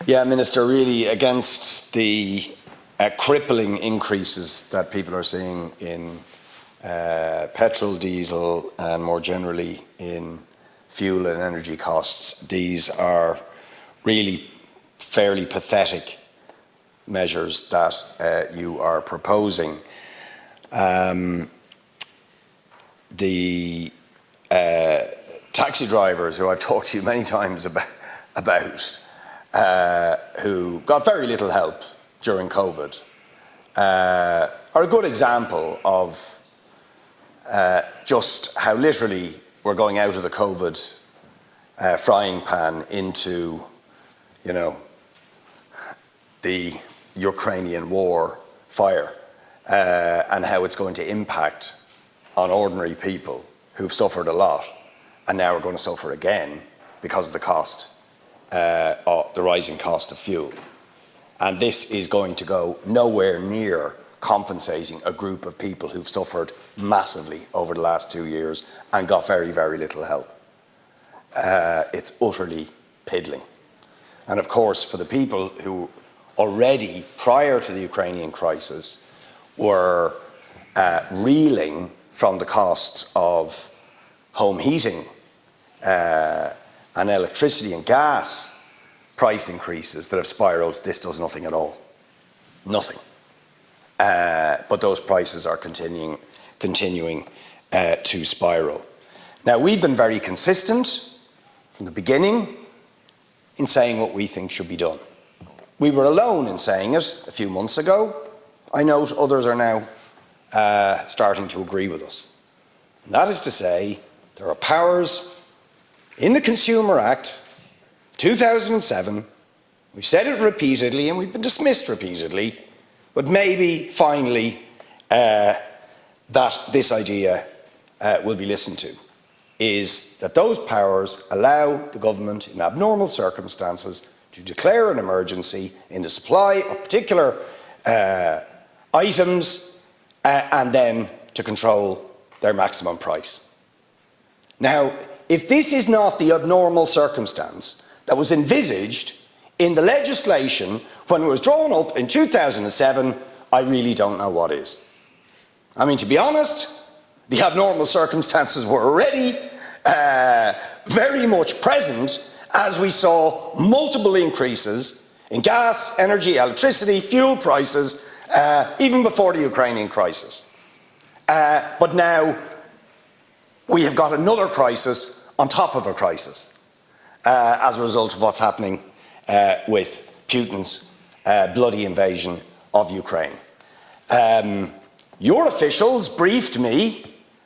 Yeah, Minister, really against the crippling increases that people are seeing in petrol, diesel, and more generally in fuel and energy costs, these are really fairly pathetic measures that you are proposing. The taxi drivers, who I've talked to you many times about who got very little help during COVID, are a good example of just how literally we're going out of the COVID frying pan into, you know, the Ukrainian war fire, and how it's going to impact on ordinary people who've suffered a lot and now are going to suffer again because of the cost, of the rising cost of fuel. And this is going to go nowhere near compensating a group of people who've suffered massively over the last 2 years and got very, very little help. It's utterly piddling. And of course, for the people who already, prior to the Ukrainian crisis, were reeling from the costs of home heating and electricity and gas price increases that have spiralled, this does nothing at all. Nothing. But those prices are continuing to spiral. Now, we've been very consistent from the beginning in saying what we think should be done. We were alone in saying it a few months ago. I note others are now starting to agree with us. And that is to say, there are powers in the Consumer Act 2007, we've said it repeatedly and we've been dismissed repeatedly, but maybe finally that this idea will be listened to, is that those powers allow the government in abnormal circumstances to declare an emergency in the supply of particular items and then to control their maximum price. Now, if this is not the abnormal circumstance that was envisaged in the legislation when it was drawn up in 2007, I really don't know what is. I mean, to be honest, the abnormal circumstances were already very much present as we saw multiple increases in gas, energy, electricity, fuel prices, even before the Ukrainian crisis. But now we have got another crisis on top of a crisis as a result of what's happening with Putin's bloody invasion of Ukraine. Your officials briefed me,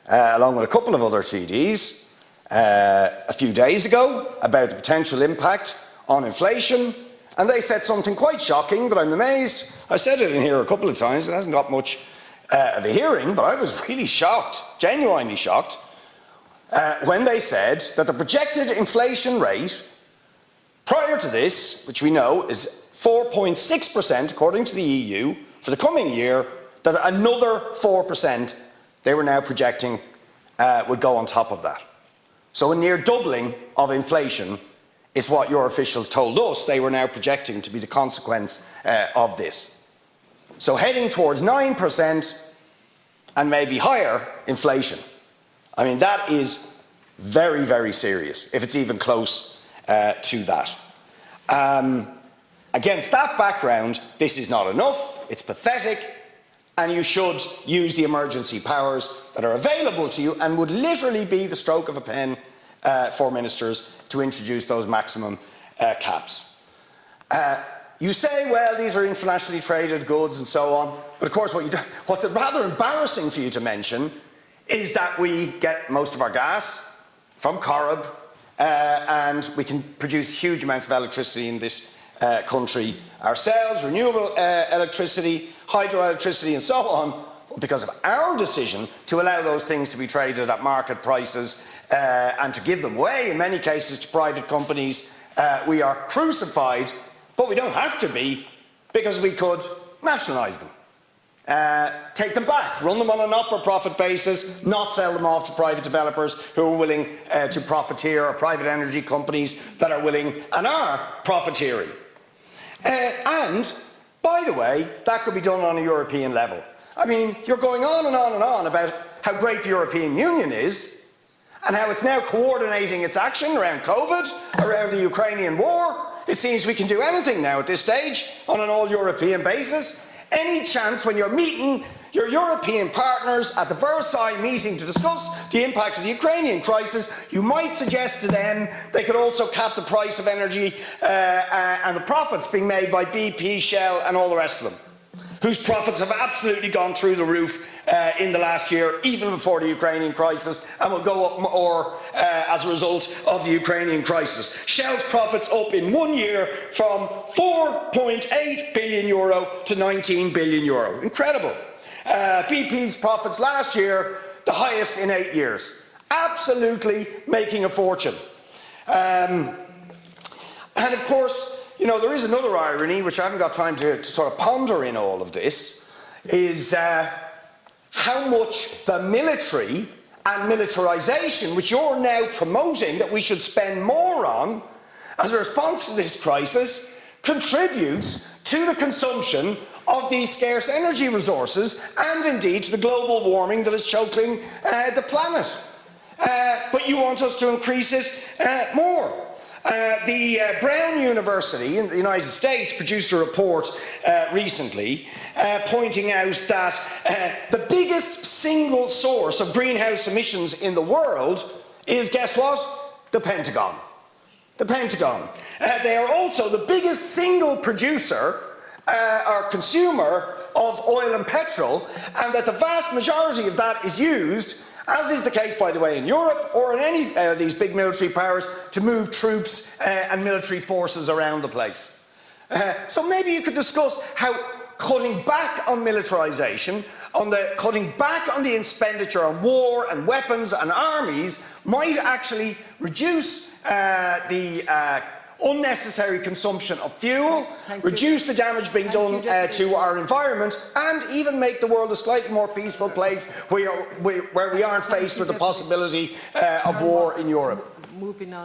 along with a couple of other TDs, a few days ago about the potential impact on inflation, and they said something quite shocking that I'm amazed. I said it in here a couple of times, it hasn't got much of a hearing, but I was really shocked, genuinely shocked, when they said that the projected inflation rate prior to this, which we know is 4.6% according to the EU for the coming year, that another 4% they were now projecting would go on top of that. So a near doubling of inflation is what your officials told us they were now projecting to be the consequence of this. So heading towards 9% and maybe higher inflation. I mean, that is very, very serious, if it's even close to that. Against that background, this is not enough, it's pathetic, and you should use the emergency powers that are available to you and would literally be the stroke of a pen for ministers to introduce those maximum caps. You say, well, these are internationally traded goods and so on, but of course what's rather embarrassing for you to mention is that we get most of our gas from Corrib, and we can produce huge amounts of electricity in this country ourselves, renewable electricity, hydroelectricity and so on, but because of our decision to allow those things to be traded at market prices and to give them away in many cases to private companies, we are crucified, but we don't have to be, because we could nationalise them. take them back, run them on a not-for-profit basis, not sell them off to private developers who are willing to profiteer, or private energy companies that are willing and are profiteering. And, by the way, that could be done on a European level. I mean, you're going on and on and on about how great the European Union is and how it's now coordinating its action around COVID, around the Ukrainian war. It seems we can do anything now at this stage on an all-European basis. Any chance when you're meeting your European partners at the Versailles meeting to discuss the impact of the Ukrainian crisis, you might suggest to them they could also cap the price of energy and the profits being made by BP, Shell and all the rest of them, whose profits have absolutely gone through the roof in the last year, even before the Ukrainian crisis, and will go up more as a result of the Ukrainian crisis. Shell's profits up in 1 year from €4.8 billion to €19 billion. Incredible. BP's profits last year, the highest in 8 years. Absolutely making a fortune. And of course, you know, there is another irony, which I haven't got time to sort of ponder in all of this, is how much the military and militarisation, which you're now promoting that we should spend more on as a response to this crisis, contributes to the consumption of these scarce energy resources and indeed to the global warming that is choking the planet. But you want us to increase it more. The Brown University in the United States produced a report recently pointing out that the biggest single source of greenhouse emissions in the world is, guess what? The Pentagon. The Pentagon. They are also the biggest single producer or consumer of oil and petrol, and that the vast majority of that is used, as is the case, by the way, in Europe or in any of these big military powers, to move troops and military forces around the place. So maybe you could discuss how cutting back on militarisation, cutting back on the expenditure on war and weapons and armies might actually reduce the unnecessary consumption of fuel, reduce the damage being done to our environment, and even make the world a slightly more peaceful place where we aren't faced with the possibility of war in Europe. Moving on.